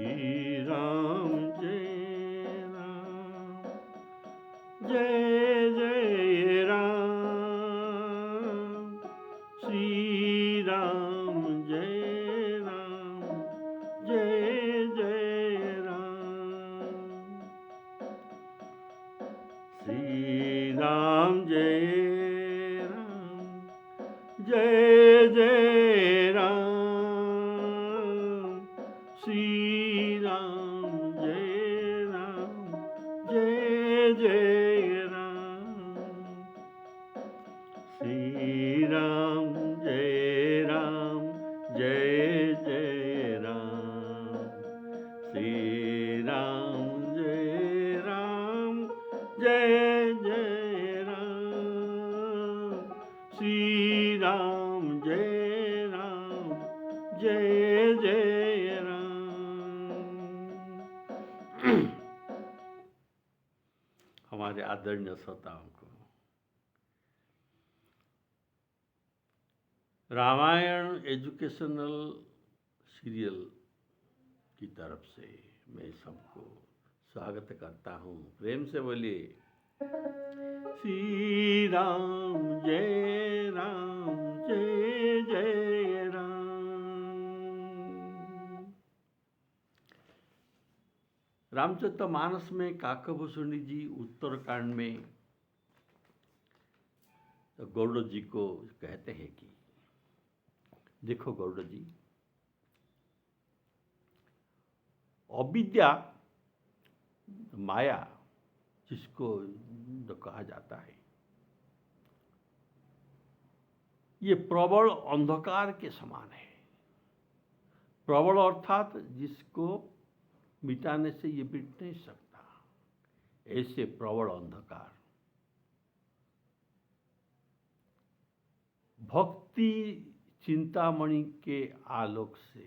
राम जय राम, जय जय राम, श्री राम जय राम, जय जय राम, श्री राम जय राम, जय जय राम, श्री राम जय राम, जय जय राम, श्री राम जय राम, जय जय राम, श्री राम जय राम, जय जय राम, श्री राम जय राम, जय जय राम। हमारे आदरणीय श्रोताओं को रामायण एजुकेशनल सीरियल की तरफ से मैं सबको स्वागत करता हूँ। प्रेम से बोलिए श्री राम जय राम, जय जय राम। रामचरितमानस में काकभूषणी जी उत्तरकांड में गौड़ जी को कहते हैं कि देखो गौड़ जी, अविद्या माया जिसको जो कहा जाता है, ये प्रबल अंधकार के समान है। प्रबल अर्थात जिसको मिटाने से ये मिट नहीं सकता, ऐसे प्रबल अंधकार। भक्ति चिंतामणि के आलोक से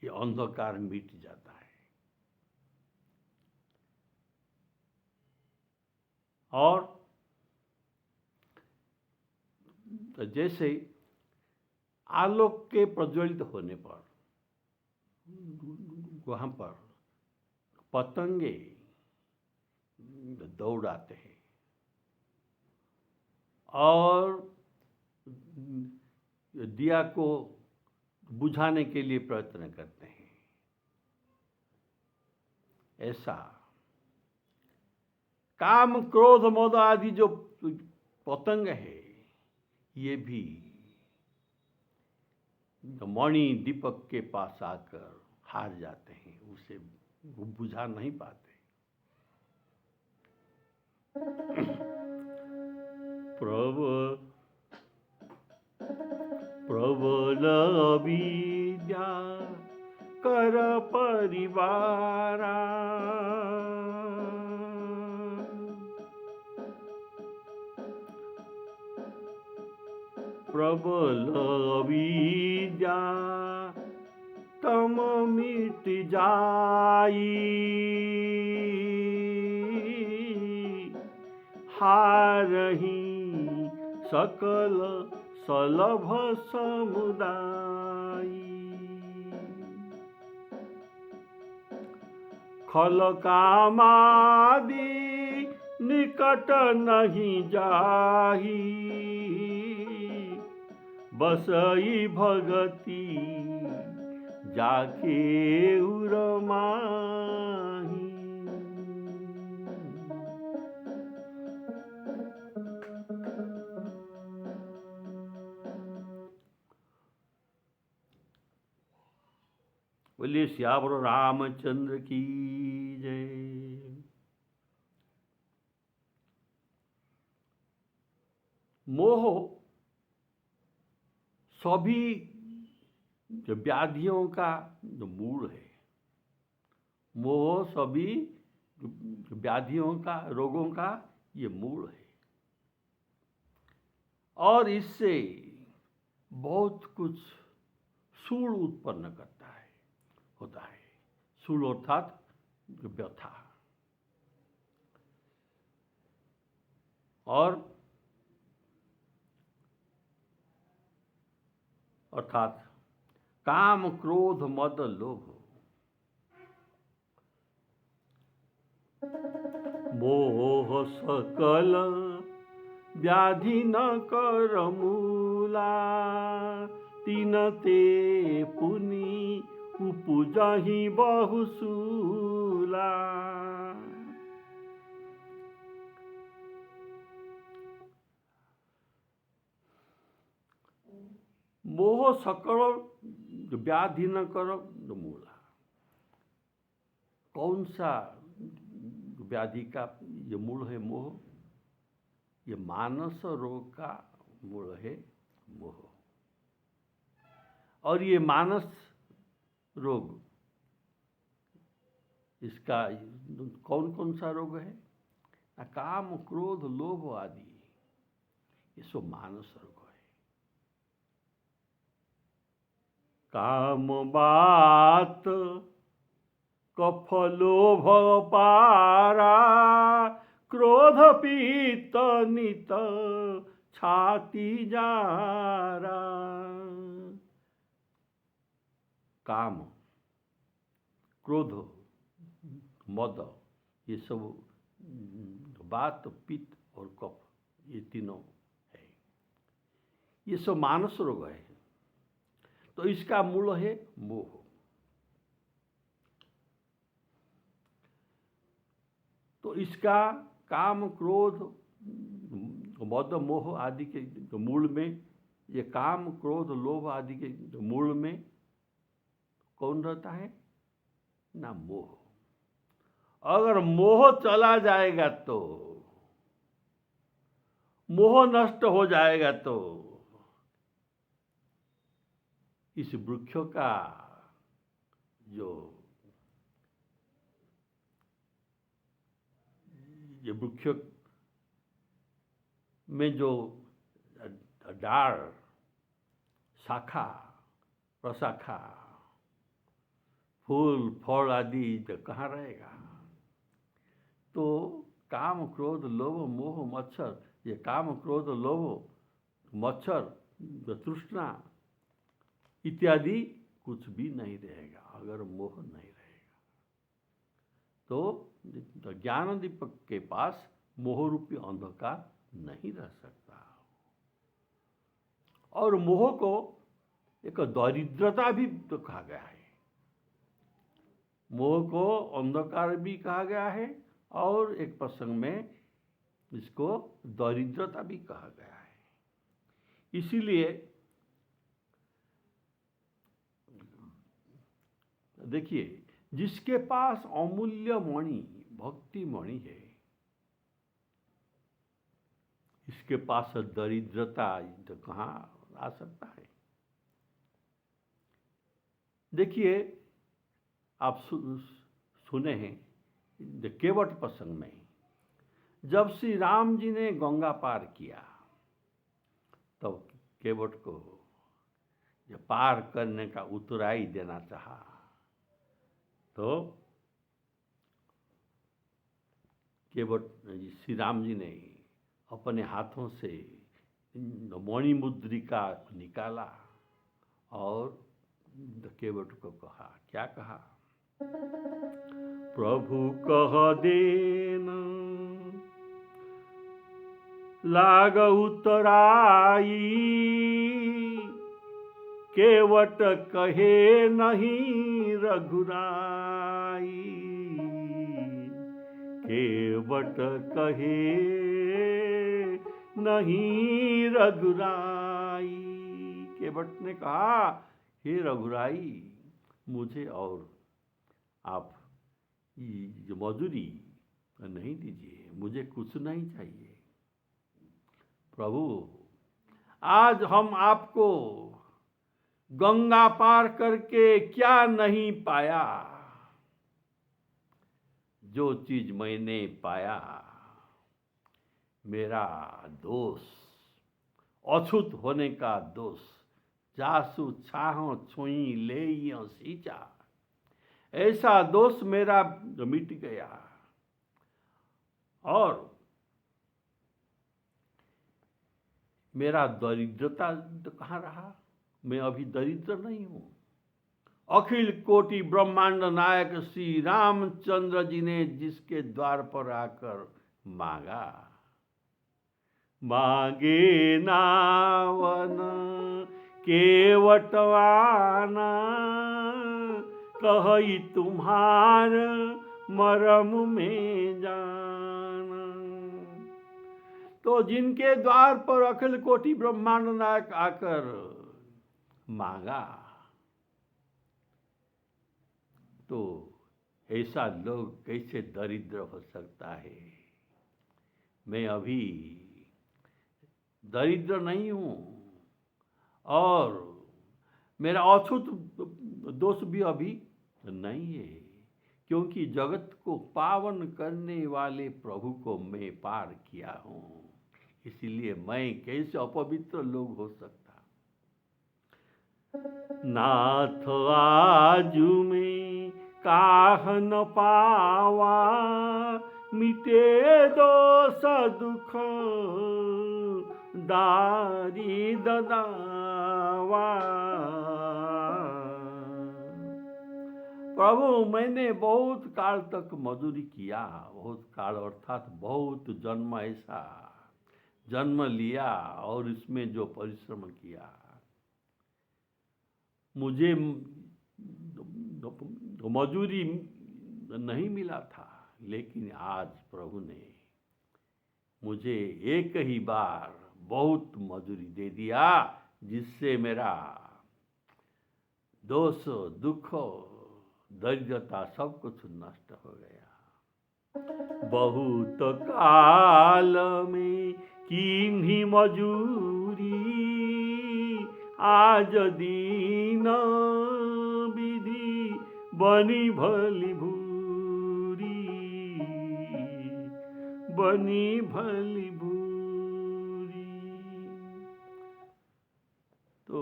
ये अंधकार मिट जाता है। और जैसे आलोक के प्रज्वलित होने पर वहाँ पर पतंगे दौड़ाते हैं और दिया को बुझाने के लिए प्रयत्न करते हैं, ऐसा काम क्रोध मद आदि जो पतंग है, ये भी मणि दीपक के पास आकर हार जाते हैं, उसे बुझा नहीं पाते। प्रबल विद्या कर परिवारा, प्रबल विद्या तम मिट जाई, हारही सकल सलभ समुदायी, खल कामादि निकट नहीं जाही, बसई भगति जाके उरमाही। बोलिए श्यावर रामचंद्र की जय। मोह सभी जो व्याधियों का जो मूल है, मोह सभी व्याधियों का, रोगों का ये मूल है। और इससे बहुत कुछ सूल उत्पन्न करता है, होता है। सूल अर्थात व्यथा। और अर्थात काम क्रोध मद लोभ, मोह सकल व्याधि न कर मूला, तीन ते पुनि उपजहि बहुसूला। मोह सकल व्याधि न कर मूला। कौन सा व्याधि का ये मूल है मोह? ये मानस रोग का मूल है मोह। और ये मानस रोग, इसका कौन कौन सा रोग है? काम, क्रोध, लोभ आदि, ये सब मानस रोग है। काम बात कफ लोभ पारा, क्रोध पीत नित छाती जारा। काम, क्रोध, मद, ये सब बात, पित्त और कफ, ये तीनों है। ये सब मानस रोग है। तो इसका मूल है मोह। तो इसका काम, क्रोध, मद, मोह आदि के मूल में, ये काम, क्रोध, लोभ आदि के मूल में कौन रहता है? ना मोह। अगर मोह चला जाएगा तो, मोह नष्ट हो जाएगा तो इस वृक्षों का जो ये वृक्ष में जो डाल, शाखा, प्रशाखा, फूल, फल आदि तो कहाँ रहेगा? तो काम, क्रोध, लोभ, मोह, मच्छर, ये काम, क्रोध, लोभ, मच्छर, तृष्णा इत्यादि कुछ भी नहीं रहेगा अगर मोह नहीं रहेगा। तो ज्ञान दीपक के पास मोह रूपी अंधकार नहीं रह सकता। और मोह को एक दरिद्रता भी तो कहा गया है। मोह को अंधकार भी कहा गया है और एक प्रसंग में इसको दरिद्रता भी कहा गया है। इसीलिए देखिए, जिसके पास अमूल्य मणि, भक्ति मणि है, इसके पास दरिद्रता तो कहाँ आ सकता है? देखिए, आप सुने हैं केवट प्रसंग में, जब श्री राम जी ने गंगा पार किया तो केवट को जो पार करने का उतराई देना चाहा, तो केवट श्री राम जी ने अपने हाथों से मणिमुद्रिका निकाला और केवट को कहा, क्या कहा? प्रभु कह देना लाग उतराई, केवट कहे नहीं रघुराई। केवट कहे नहीं रघुराई। केवट ने कहा, हे रघुराई, मुझे और आप ये मजूरी नहीं दीजिए, मुझे कुछ नहीं चाहिए। प्रभु, आज हम आपको गंगा पार करके क्या नहीं पाया? जो चीज मैंने पाया, मेरा दोष, अछूत होने का दोष, जासु छाहो छुई ले सींचा, ऐसा दोष मेरा मिट गया। और मेरा दरिद्रता तो कहाँ रहा? मैं अभी दरिद्र नहीं हूँ। अखिल कोटि ब्रह्मांड नायक श्री रामचंद्र जी ने जिसके द्वार पर आकर मांगा। मांगे नावन केवटवाना, कही तुम्हार मरम में जाना। तो जिनके द्वार पर अखिल कोटि ब्रह्मांड नायक आकर मांगा, तो ऐसा लोग कैसे दरिद्र हो सकता है। मैं अभी दरिद्र नहीं हूं, और मेरा अछूत दोष भी अभी नहीं है, क्योंकि जगत को पावन करने वाले प्रभु को मैं पार किया हूं। इसलिए मैं कैसे अपवित्र लोग हो सकता। नाथ आजू में काह न पावा, मिटे दोष दुख दारी ददावा। प्रभु, मैंने बहुत काल तक मजदूरी किया, बहुत काल अर्थात बहुत जन्म, ऐसा जन्म लिया और इसमें जो परिश्रम किया, मुझे मजूरी नहीं मिला था। लेकिन आज प्रभु ने मुझे एक ही बार बहुत मजूरी दे दिया, जिससे मेरा दोष दुख दरिद्रता सब कुछ नष्ट हो गया। बहुत काल में कीन्ही मजूरी, आज दीन विधि बनी भली भूरी, बनी भली भूरी। तो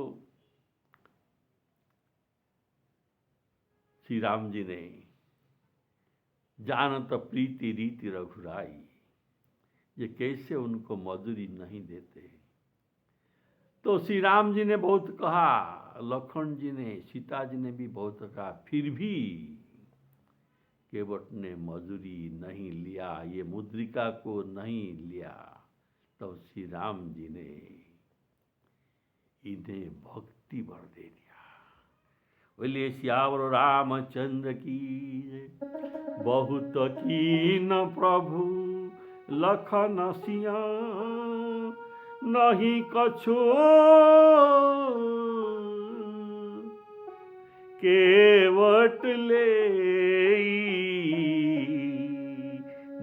श्री राम जी ने जानत प्रीति रीति रघुराई, ये कैसे उनको मजूरी नहीं देते। तो श्री राम जी ने बहुत कहा, लक्ष्मण जी ने, सीता जी ने भी बहुत कहा, फिर भी केवट ने मजूरी नहीं लिया, ये मुद्रिका को नहीं लिया। तो श्री राम जी ने इन्हें भक्ति भर दे दिया। बोले श्यावर रामचंद्र की, बहुत कीन प्रभु लखन सिया, नहीं कछु केवट ले,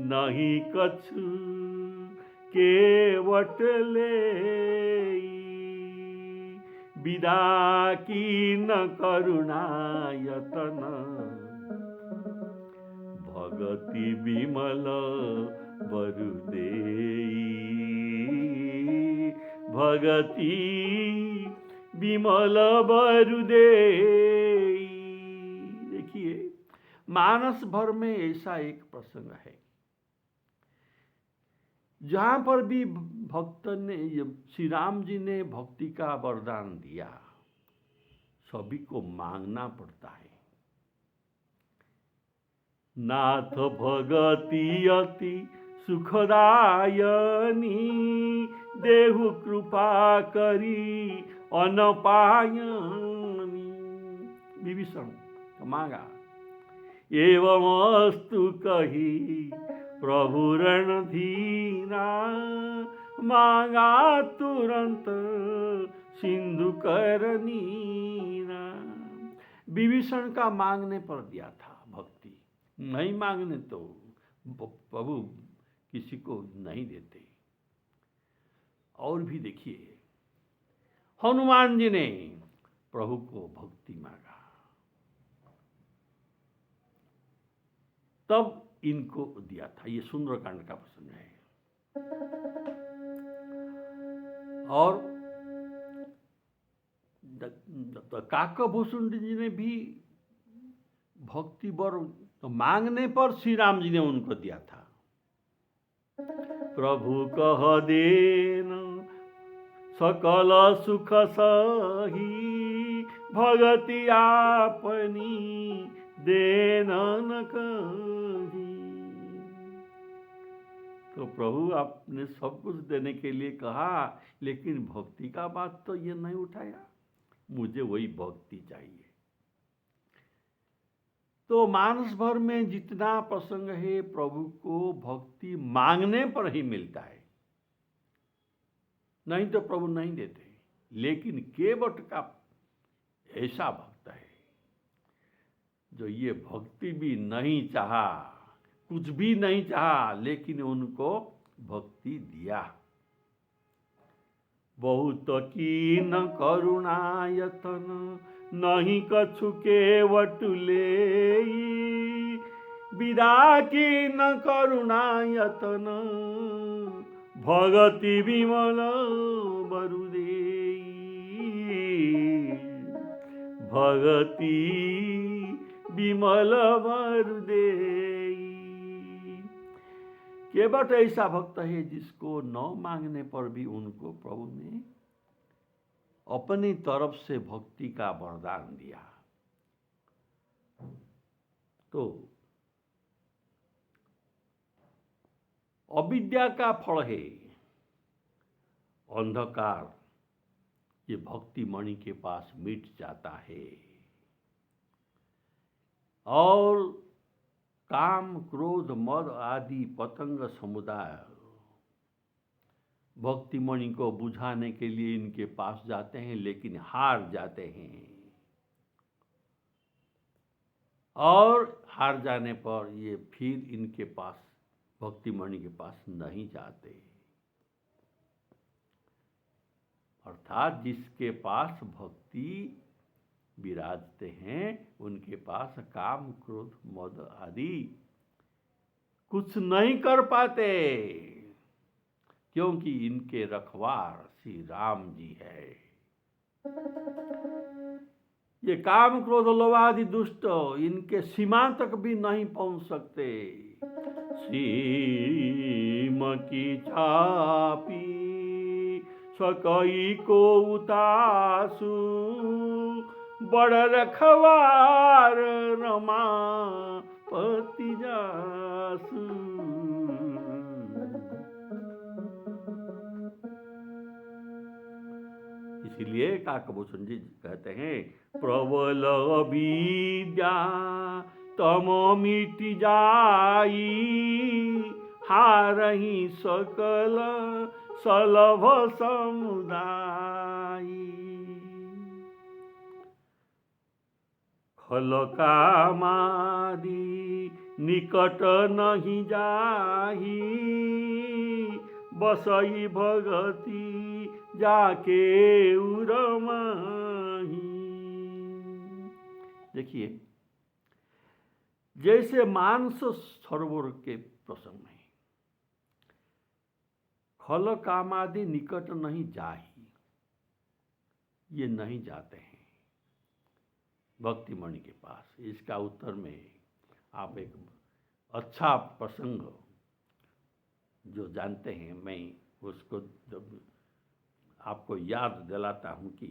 नहीं कछु केवट ले। विदा की न करुणायतन, भगति विमल बरु देई, भगति विमल बरु देई। देखिए, मानस भर में ऐसा एक प्रसंग है जहां पर भी भक्त ने, श्री राम जी ने भक्ति का वरदान दिया, सभी को मांगना पड़ता है। नाथ भगति अति सुखदायनी, देहु कृपा करी अनपायनी। विभीषण तो मांगा, एवमस्तु कही प्रभु रणधीरा, मांगा तुरंत सिंधु कर नीरा। विभीषण का मांगने पर दिया था भक्ति, नहीं मांगने तो प्रभु किसी को नहीं देते। और भी देखिए, हनुमान जी ने प्रभु को भक्ति मांगा, तब इनको दिया था। ये सुंदरकांड का प्रसंग है। और काकभूषण जी ने भी भक्ति वर तो मांगने पर श्री राम जी ने उनको दिया था। प्रभु कह देन सकल सुख सही, भगति आपनी देन न कही। तो प्रभु आपने सब कुछ देने के लिए कहा, लेकिन भक्ति का बात तो ये नहीं उठाया। मुझे वही भक्ति चाहिए। तो मानस भर में जितना प्रसंग है, प्रभु को भक्ति मांगने पर ही मिलता है, नहीं तो प्रभु नहीं देते। लेकिन केवट का ऐसा भक्त है जो ये भक्ति भी नहीं चाहा, कुछ भी नहीं चाहा, लेकिन उनको भक्ति दिया। बहुत कीन करुणायतन नहीं कछु केवट लेई, विदा कीन करुणायतन भगति विमल बरु देई, भगति विमल बरु देई। केवट ऐसा भक्त है जिसको न मांगने पर भी उनको प्रभु ने अपनी तरफ से भक्ति का वरदान दिया। तो अविद्या का फल है अंधकार, ये भक्ति मणि के पास मिट जाता है। और काम क्रोध मद आदि पतंग समुदाय भक्ति मणि को बुझाने के लिए इनके पास जाते हैं, लेकिन हार जाते हैं। और हार जाने पर ये फिर इनके पास, भक्ति मणि के पास नहीं जाते। अर्थात जिसके पास भक्ति विराजते हैं, उनके पास काम क्रोध मद आदि कुछ नहीं कर पाते, क्योंकि इनके रखवार श्री राम जी है। ये काम क्रोध लोभ आदि दुष्ट इनके सीमा तक भी नहीं पहुंच सकते। सीम की छापी सकई को उतासु, बड़ रखवार रमा पति जासु। इसीलिए काकभूषण जी कहते हैं, प्रबल विद्या तम मिट जाई, हारही सकल सलभ समुदायी। खल कामादि निकट नहीं जाही, बसई भगति जाके उरमाही। देखिए, जैसे मानस सरोवर के प्रसंग में खल कामादि निकट नहीं जाही, ये नहीं जाते हैं भक्ति मणि के पास। इसका उत्तर में आप एक अच्छा प्रसंग जो जानते हैं, मैं उसको जब आपको याद दिलाता हूं कि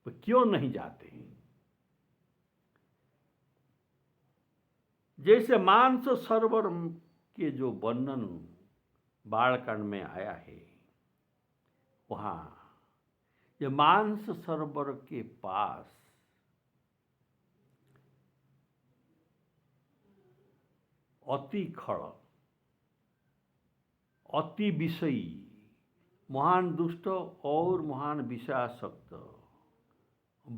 वो क्यों नहीं जाते हैं। जैसे मानस सरोवर के जो वर्णन बालकांड में आया है, वहां ये मानस सरोवर के पास अति खड़, अति विषयी, महान दुष्ट और महान विषयासक्त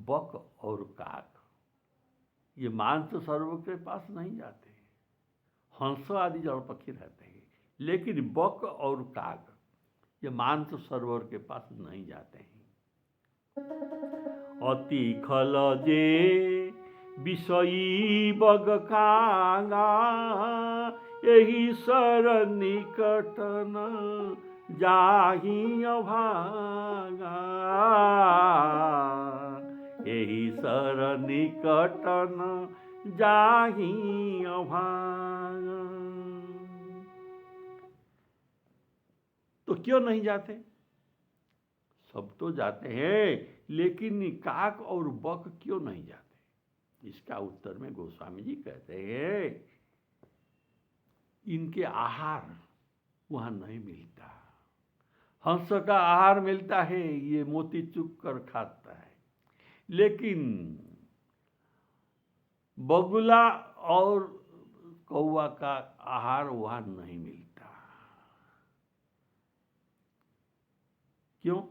बक और काक ये मानस सरोवर के पास नहीं जाते। हंस आदि जड़ पक्षी रहते हैं, लेकिन बक और काक ये मानस सरोवर के पास नहीं जाते हैं। अति खल जे विषयी बग कागा, यही सर निकटन जाही अभागा, यही सर निकटन जाही अभागा। तो क्यों नहीं जाते? सब तो जाते हैं, लेकिन काक और बक क्यों नहीं जाते? इसका उत्तर में गोस्वामी जी कहते हैं, इनके आहार वहाँ नहीं मिलता। हंस का आहार मिलता है, ये मोती चुग कर खाता है, लेकिन बगुला और कौवा का आहार वहाँ नहीं मिलता। क्यों?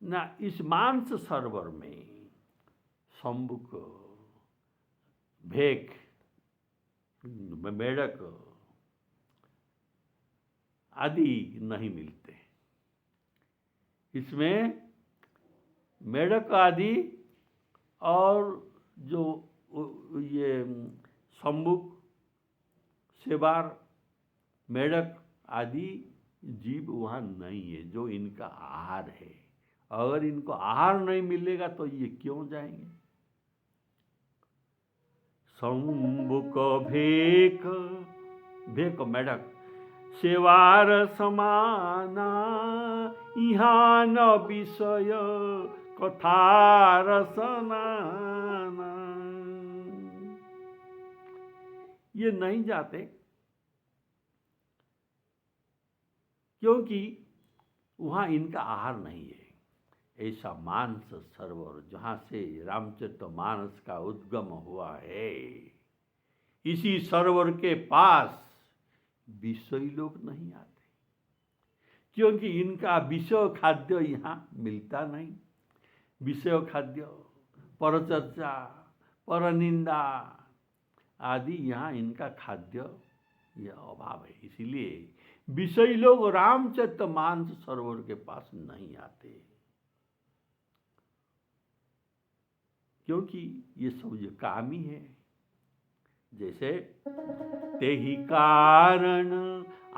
ना इस मांस सरोवर में शंभुक, भेक, मेढक आदि नहीं मिलते। इसमें मेढक आदि और जो ये शंभुक, सेबार, मेढक आदि जीव वहाँ नहीं है जो इनका आहार है। अगर इनको आहार नहीं मिलेगा तो ये क्यों जाएंगे? शंभुक भेक, भेक मेढक सेवार समाना, यहाँ न विषय कथा रसनाना। ये नहीं जाते क्योंकि वहाँ इनका आहार नहीं है। ऐसा मानस सरोवर जहाँ से रामचरितमानस का उद्गम हुआ है, इसी सरोवर के पास विषयी लोग नहीं आते, क्योंकि इनका विषय खाद्य यहाँ मिलता नहीं। विषय खाद्य, परचर्चा, परनिंदा आदि यहाँ इनका खाद्य यह अभाव है। इसीलिए विषयी लोग रामचरितमानस सरोवर के पास नहीं आते, क्योंकि ये सब ये कामी है। जैसे तेहि कारण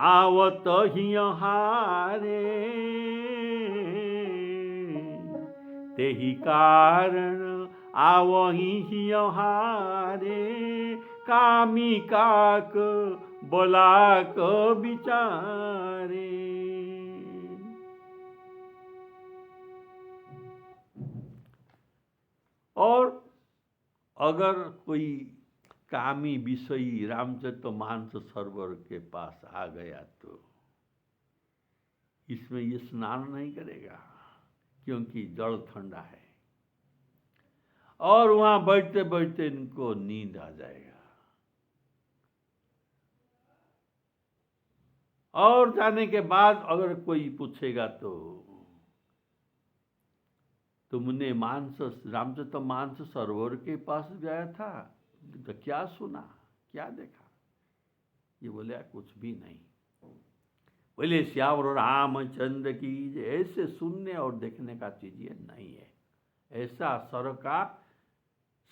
आवत ही हारे, तेहि कारण आवही ही हारे, कामी काक बोलाक विचारे। और अगर कोई कामी विषयी रामचरितमानस सरोवर के पास आ गया तो इसमें ये स्नान नहीं करेगा, क्योंकि जल ठंडा है और वहां बैठते बैठते इनको नींद आ जाएगा। और जाने के बाद अगर कोई पूछेगा तो तुमने रामचरितमानस सरोवर के पास गया था तो क्या सुना, क्या देखा? ये बोले कुछ भी नहीं। बोले श्यावर रामचंद्र की, ऐसे सुनने और देखने का चीज ये नहीं है। ऐसा सर का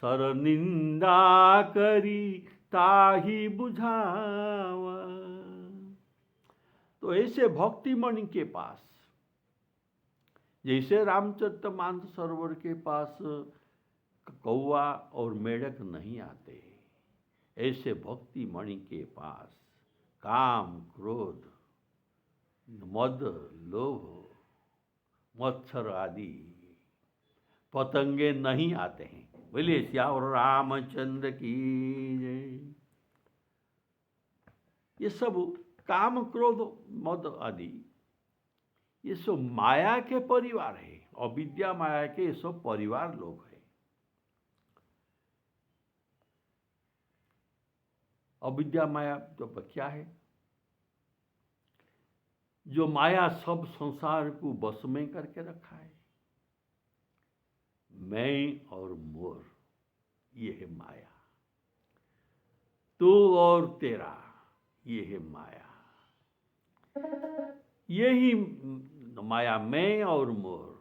सर निंदा करी ताही बुझावा। तो ऐसे भक्तिमणि के पास, जैसे रामचरितमानस सरोवर के पास कौवा और मेढक नहीं आते, ऐसे भक्तिमणि के पास काम, क्रोध, मद, लोभ, मत्सर आदि पतंगे नहीं आते हैं। बोले श्यावर रामचंद्र की जय। ये सब काम, क्रोध, मद आदि ये सब माया के परिवार है, अविद्या माया के ये सब परिवार लोग हैं। अविद्या माया तो क्या है? जो माया सब संसार को बस में करके रखा है। मैं और मोर, ये है माया। तू और तेरा, ये है माया। यही माया, मैं और मोर,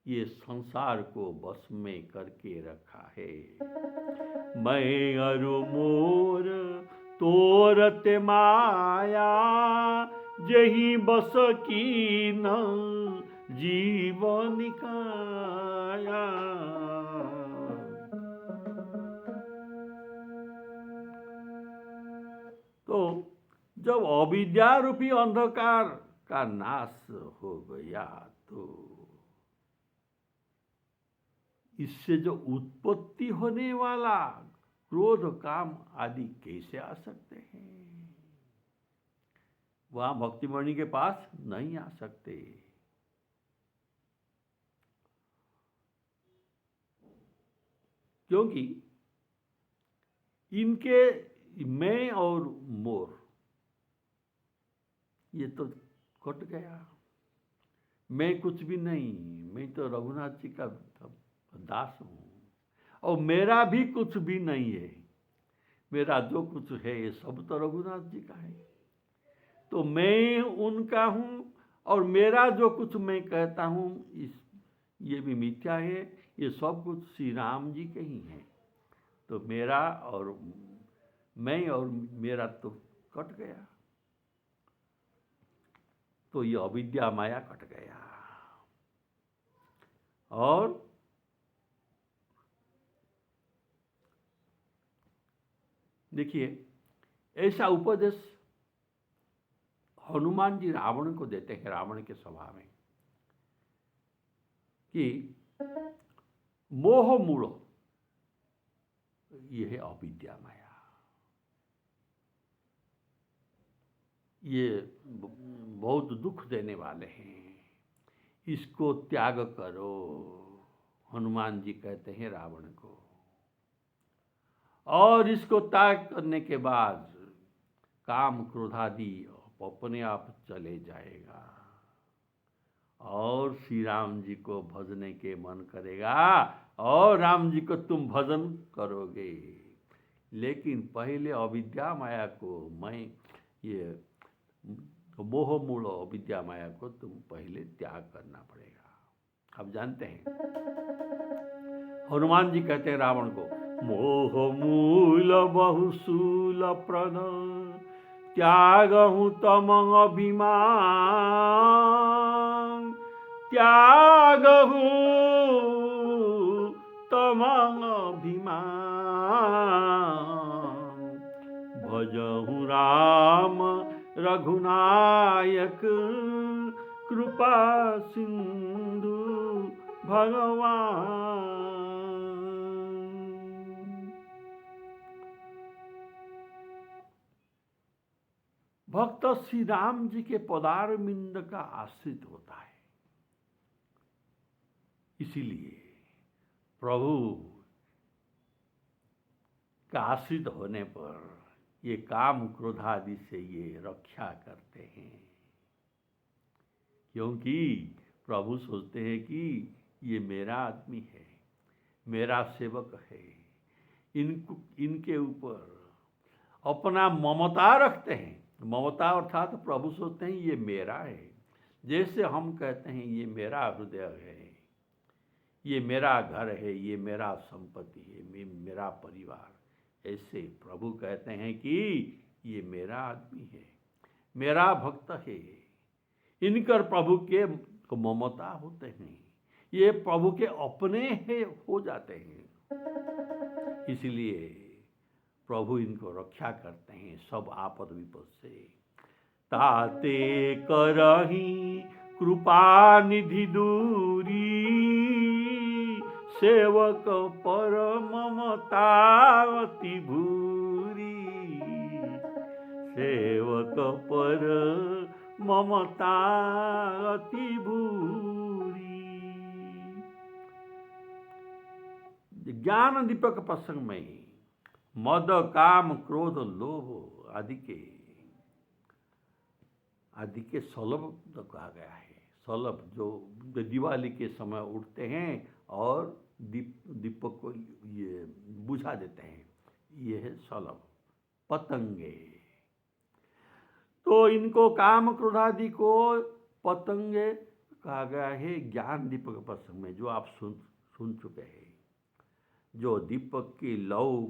ये संसार को बस में करके रखा है। मैं और मोर तोरते माया, जही बस की न जीवन काया। तो जब अविद्या रूपी अंधकार का नाश हो गया तो इससे जो उत्पत्ति होने वाला क्रोध काम आदि कैसे आ सकते हैं? वहां भक्तिमणि के पास नहीं आ सकते। क्योंकि इनके मैं और मोर ये तो कट गया। मैं कुछ भी नहीं, मैं तो रघुनाथ जी का दास हूं और मेरा भी कुछ भी नहीं है। मेरा जो कुछ है ये सब तो रघुनाथ जी का है। तो मैं उनका हूं और मेरा जो कुछ मैं कहता हूं ये भी मिथ्या है। ये सब कुछ श्री राम जी के ही हैं। तो मेरा और मैं और मेरा तो कट गया। तो ये अविद्या माया कट गया। और देखिए, ऐसा उपदेश हनुमान जी रावण को देते हैं, रावण के सभा में, कि मोह मूढ़ ये है अविद्या माया। ये बहुत दुख देने वाले हैं, इसको त्याग करो। हनुमान जी कहते हैं रावण को। और इसको त्याग करने के बाद काम क्रोधादि अपने आप चले जाएगा और श्री राम जी को भजने के मन करेगा और राम जी को तुम भजन करोगे। लेकिन पहले अविद्या माया को, मैं ये मोह मूढ़ अविद्या माया को तुम पहले त्याग करना पड़ेगा। अब जानते हैं हनुमान जी कहते हैं रावण को, मोह मूल बहुशूल प्रण त्यागहु तम अभिमान। त्यागहु तम अभिमान। भजहु राम रघुनायक कृपा सिंधु भगवान। भक्त श्री राम जी के पदारविंद का आश्रित होता है। इसीलिए प्रभु का आश्रित होने पर ये काम क्रोध आदि से ये रक्षा करते हैं। क्योंकि प्रभु सोचते हैं कि ये मेरा आदमी है, मेरा सेवक है, इनके ऊपर अपना ममता रखते हैं। ममता अर्थात प्रभु सोचते हैं ये मेरा है। जैसे हम कहते हैं ये मेरा हृदय है, ये मेरा घर है, ये मेरा संपत्ति है, मेरा परिवार, ऐसे प्रभु कहते हैं कि ये मेरा आदमी है, मेरा भक्त है। इनकर प्रभु के ममता होते हैं, ये प्रभु के अपने हैं, हो जाते हैं। इसलिए प्रभु इनको रक्षा करते हैं सब आपद विपद से। ताते करही कृपा निधि दूरी, सेवक पर ममता अति भूरी। सेवक पर ममता अति भूरी। ज्ञान दीपक प्रसंग में मद काम क्रोध लोभ आदि के सलभ तो कहा गया है। सलभ जो दिवाली के समय उठते हैं और दीपक को ये बुझा देते हैं, ये है सलभ, पतंगे। तो इनको काम क्रोधादि को पतंगे कहा गया है ज्ञान दीपक प्रसंग में, जो आप सुन चुके हैं। जो दीपक की लौ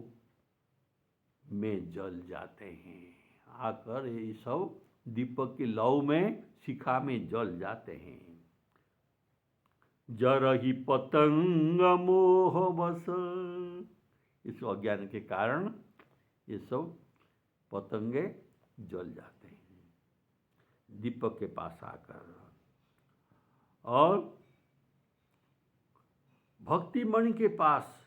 में जल जाते हैं, आकर ये सब दीपक की लौ में शिखा में जल जाते हैं। जरहि पतंग मोह बस, इस अज्ञान के कारण ये सब पतंगे जल जाते हैं दीपक के पास आकर। और भक्तिमणि के पास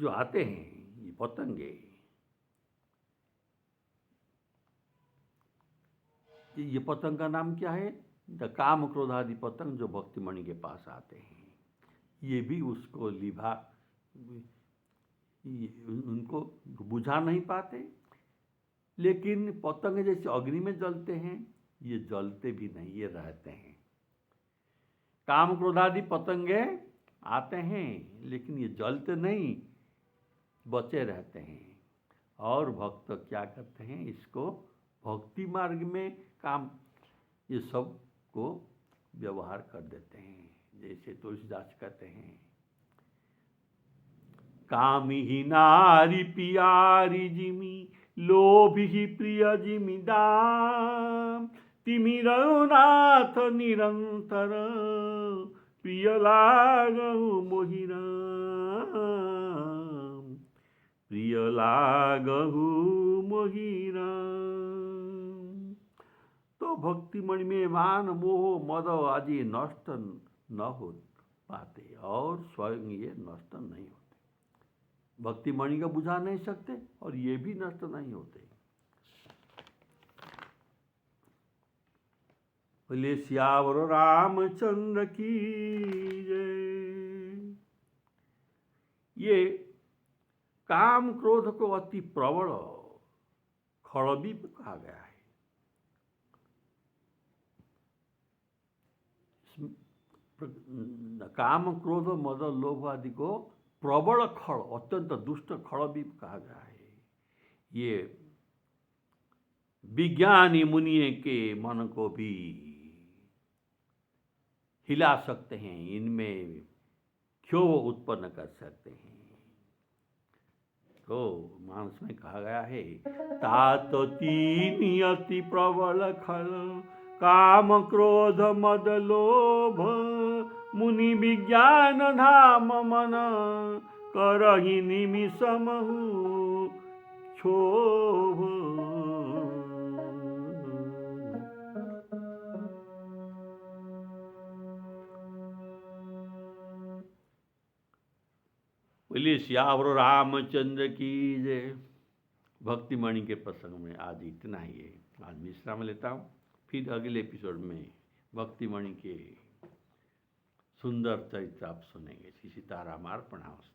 जो आते हैं ये पतंगे, ये पतंग का नाम क्या है? द काम क्रोधादि पतंग जो भक्तिमणि के पास आते हैं, ये भी उसको उनको बुझा नहीं पाते। लेकिन पतंग जैसे अग्नि में जलते हैं, ये जलते भी नहीं, ये रहते हैं। काम क्रोधादि पतंगे आते हैं लेकिन ये जलते नहीं, बचे रहते हैं। और भक्त क्या करते हैं, इसको भक्ति मार्ग में काम ये सब को व्यवहार कर देते हैं। जैसे तुलसीदास कहते हैं, कामी ही नारी पियारी जिमी, लोभी प्रिय जिमी दाम, तिमी रघुनाथ निरंतर, प्रिय लागहु मोहि राम, प्रिय लागहु मोहि राम। तो भक्तिमणि में मान मोह मद आदि नष्ट न हो पाते और स्वयं ये नष्ट नहीं होते। भक्तिमणि का बुझा नहीं सकते और ये भी नष्ट नहीं होते। बोले सियावर रामचंद्र की जय। ये काम क्रोध को अति प्रबल खड़बी कहा गया है। काम क्रोध मद लोभ आदि को प्रबल खड़, अत्यंत दुष्ट खड़ भी कहा गया है। ये विज्ञानी मुनिये के मन को भी हिला सकते हैं, इनमें क्षोभ उत्पन्न कर सकते हैं। तो मानस में कहा गया है, तात तीन अति प्रबल खल, काम क्रोध मद लोभ, मुनि विज्ञान धाम मन, करहि निमिषमहु क्षोभ। बोलिए सियावर रामचंद्र की जय। भक्तिमणि के प्रसंग में आज इतना ही है। आज विश्राम लेता हूँ, फिर अगले एपिसोड में भक्तिमणि के सुंदर चरित्र आप सुनेंगे। श्री सीताराम अर्पणमस्तु।